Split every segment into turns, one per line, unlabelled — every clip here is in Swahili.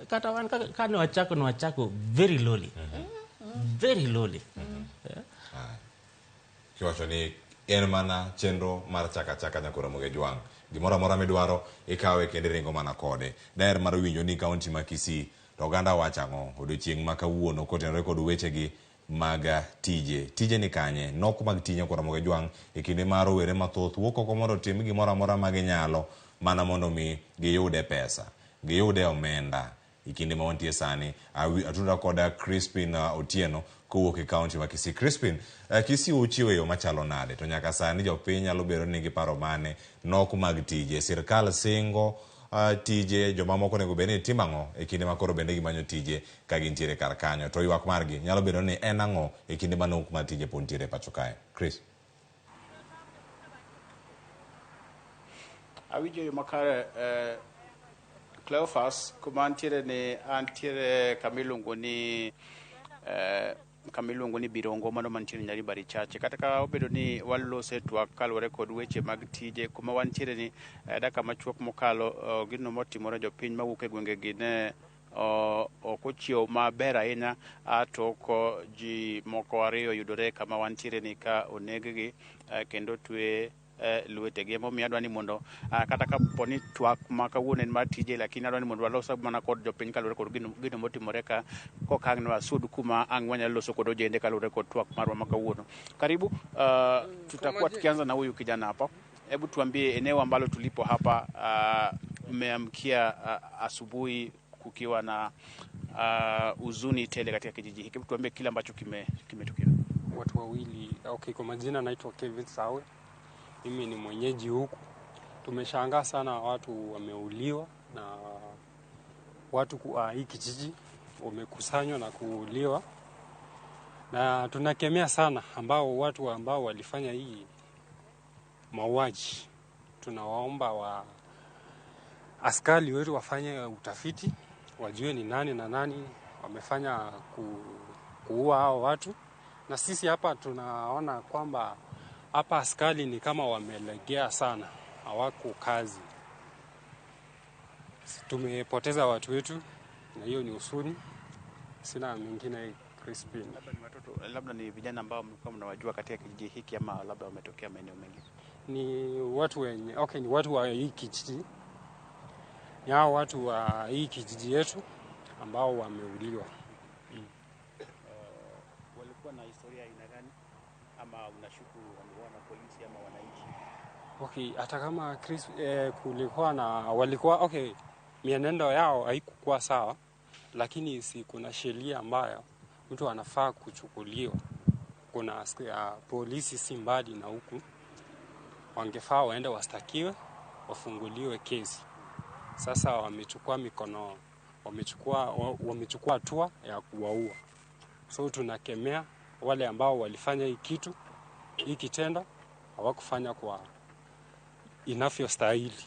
kata wan ka ne wachako very lowly. Very lowly.
Kiwacho ni en mana chenro mar chaka nyakora moge jwang. Gimora mora midwaro ikawe kende ringo mana kode. Daer mar winjo ni kaunti ma Kisii to oganda wachango odiochieng' ma kawuono kotenore kod wechegi mag tije ni kanye nok mag tinyo kora moge jwang e kinde mar were mathoth wuok oko mondo tim gimora mora ma ginyalo mana mondo mi giyude pesa, giyude omenda e kinde ma wantie sani. Atunda koda Crispin Otieno kowuok e kaunti ma Kisii. Crispin, Kisii uchiwo yo machalo nade to nyaka sani jopiny nyalo bedo ni giparo mane nok mag tije, sirkal singo tije, joma moko nego bende timo ang'o e kinde ma koro bende gimanyo tije ka gintiere kar kanyo, to ywak margi nyalo bedo ni en ang'o e kinde ma nok mar tije pon tiere pacho kae. Chris.
Awinjo yo makare Cleophas kuma antiere kamiluongo ni Birongo mano mantiere Nyaribari Chache. Kata ka obedo ni walose twak kalore kod weche mag tije kuma wantiere ni daka machuok mokalo gino motimore jopiny mawuok e gwenge gi ne okochiew maber ahinya to ji moko ariyo yudore kama wantiere ni ka oneggi kendo twe luetegi. Emomiyo adwa ni mondo kata kaponi twak ma kawuono en mar tije, lakini adwa ni mondo walos mana kod jopiny kalure kod gino motimore ka kokang' ne wasud kuma ang' wanyalo loso kod ojende kalure kod twak marwa ma kawuono. Karibu, tutakuwa tukianza na huyu kijana hapa. Hebu tuambie eneo ambalo tulipo hapa, mmeamkia asubuhi kukiwa na huzuni tele katika kijiji hiki. Hebu tuambie kile ambacho kimetokea.
Watu wawili, kwa majina naitwa Kevin Sawe. Mimi ni mwenyeji huku. Tumeshangaa sana watu wameuliwa na watu hii kijiji wamekusanywa na kuuliwa. Na tunakemea sana watu ambao walifanya hii mauaji. Tunawaomba askari wetu wafanye utafiti, wajue ni nani na nani wamefanya kuua hao watu. Na sisi hapa tunaona kwamba hapa askari ni kama wamelegea sana, hawako kazi. Tumepoteza watu wetu na hiyo ni huzuni. Sina mengine. Crispin.
Labda ni vijana ambao mlikuwa mnawajua katika kijiji hiki ama labda wametokea maeneo mengi?
Ni watu ni watu wa hii kijiji. Ni hao watu wa hii kijiji yetu ambao wameuliwa.
Walikuwa na historia aina gani ama unashuku waliona polisi ama wananchi?
Hata kama kulikuwa na walikuwa mienendo yao haikuwa sawa, lakini si kuna sheria ambayo mtu anafaa kuchukuliwa. Kuna polisi si mbali na huku, wangefaa waende wastakiwe, wafunguliwe kesi. Sasa wamechukua hatua ya kuwaua. So tunakemea wale ambao walifanya hii kitendo hawakufanya kwa inavyostahili.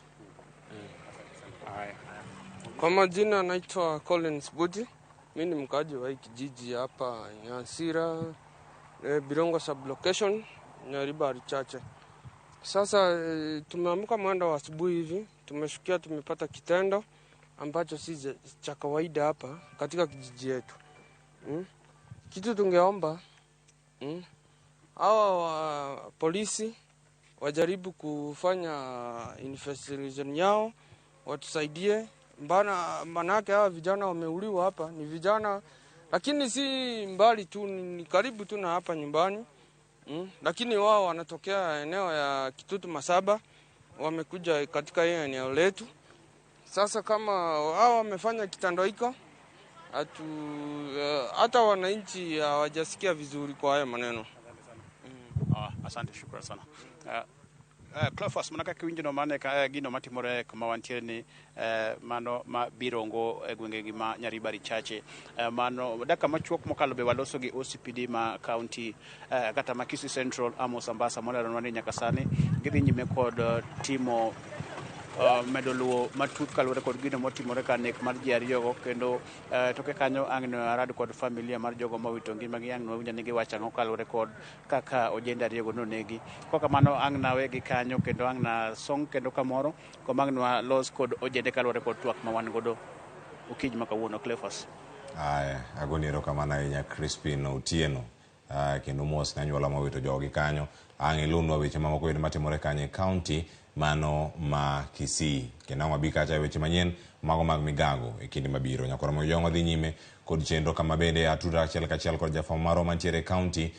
Kwa majina naitwa Collins Buji. Mimi ni mkaaji wa hii kijiji hapa Nyansira, Birongo sublocation, Nyaribari Chache. Sasa tumeamka mwendo wa asubuhi hivi, tumepata kitendo ambacho si cha kawaida hapa katika kijiji yetu. Kitu tungeomba hawa polisi wajaribu kufanya investigation yao, watusaidie. Manake hawa vijana wameuliwa hapa, ni vijana lakini si mbali tu, ni karibu tu na hapa nyumbani. Lakini wao wanatokea eneo ya Kitutu Masaba, wamekuja katika hiyo eneo letu. Sasa kama hao wamefanya kitendo hiko, hata wananchi hawajasikia vizuri kwa haya maneno.
Asante, shukrani sana. Cleophas, manaka kiwinjo no mane ka gino matimore kama wantiere ni mano ma Birongo gwenge gi ma Nyaribari Chache. Mano daka machuok mokalo be waloso gi OCPD ma county kata ma Kisii Central Amos Ambassa molero nwa ni nyaka sani gidhi nyime kod timo medoluo matut kalure kod gino motimore ka nek mar ji ariyogo, kendo toke kanyo ang' arad kod familia mar jogo mawito ngimagi, ang' winjo ni giwacho ang'o kalure kod kaka ojende ariyogo nonegi. Koka mano ang' nawe gi kanyo kendo ang' na song kendo kamoro kom ang' los kod ojende kalure kod twak ma wan godo. okij makawuono Cleophas.
Aya, agoni erokamano ahinya Crispin Otieno. Kendo mos ne anyuola mowito jogi kanyo. Ang' ilunwa weche mamoko bende matimore kanyo e kaunti mano ma Kisii. Kendo ang' wabi kacha weche manyien mago mag migago e kinde mabiro. Nyakoro Mojongo dhi nyime kod chenro kama bende atudra achiel kachiel kod jafwambo marwa mantiere e kaunti